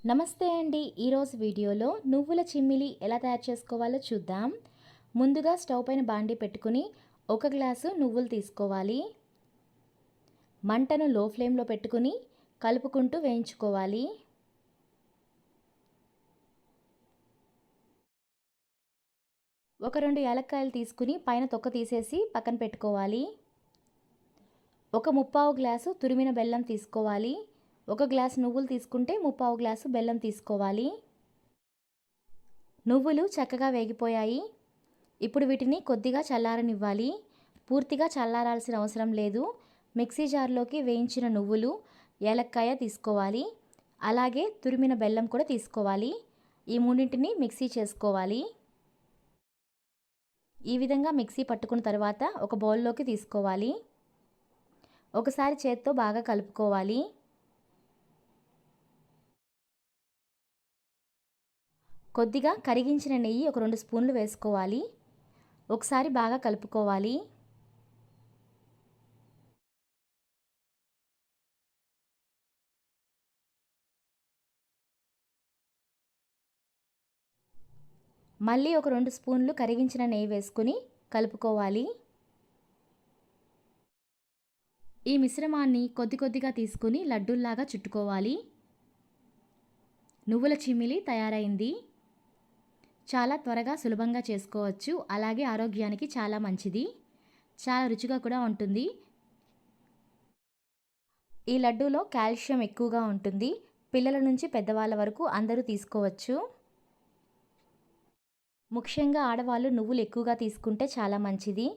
నమస్తే అండి. ఈరోజు వీడియోలో నువ్వుల చిమ్మిలి ఎలా తయారు చేసుకోవాలో చూద్దాం. ముందుగా స్టవ్ పైన బాండీ పెట్టుకుని 1 గ్లాసు నువ్వులు తీసుకోవాలి. మంటను లో ఫ్లేమ్లో పెట్టుకుని కలుపుకుంటూ వేయించుకోవాలి. ఒక 2 యాలక్కాయలు తీసుకుని పైన తొక్క తీసేసి పక్కన పెట్టుకోవాలి. ఒక ముప్పావు గ్లాసు తురిమిన బెల్లం తీసుకోవాలి. 1 గ్లాసు నువ్వులు తీసుకుంటే ముప్పావు గ్లాసు బెల్లం తీసుకోవాలి. నువ్వులు చక్కగా వేగిపోయాయి. ఇప్పుడు వీటిని కొద్దిగా చల్లారనివ్వాలి. పూర్తిగా చల్లారాల్సిన అవసరం లేదు. మిక్సీ జార్లోకి వేయించిన నువ్వులు, యాలక్కాయ తీసుకోవాలి. అలాగే తురిమిన బెల్లం కూడా తీసుకోవాలి. ఈ మూడింటిని మిక్సీ చేసుకోవాలి. ఈ విధంగా మిక్సీ పట్టుకున్న తర్వాత ఒక బౌల్లోకి తీసుకోవాలి. ఒకసారి చేత్తో బాగా కలుపుకోవాలి. కొద్దిగా కరిగించిన నెయ్యి ఒక 2 స్పూన్లు వేసుకోవాలి. ఒకసారి బాగా కలుపుకోవాలి. మళ్ళీ ఒక 2 స్పూన్లు కరిగించిన నెయ్యి వేసుకుని కలుపుకోవాలి. ఈ మిశ్రమాన్ని కొద్ది కొద్దిగా తీసుకుని లడ్డూల్లాగా చుట్టుకోవాలి. నువ్వుల చిమ్మిలి తయారైంది. చాలా త్వరగా సులభంగా చేసుకోవచ్చు. అలాగే ఆరోగ్యానికి చాలా మంచిది. చాలా రుచిగా కూడా ఉంటుంది. ఈ లడ్డూలో కాల్షియం ఎక్కువగా ఉంటుంది. పిల్లల నుంచి పెద్దవాళ్ళ వరకు అందరూ తీసుకోవచ్చు. ముఖ్యంగా ఆడవాళ్ళు నువ్వులు ఎక్కువగా తీసుకుంటే చాలా మంచిది.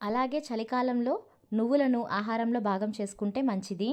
అలాగే చలికాలంలో నువ్వులను ఆహారంలో భాగం చేసుకుంటే మంచిది.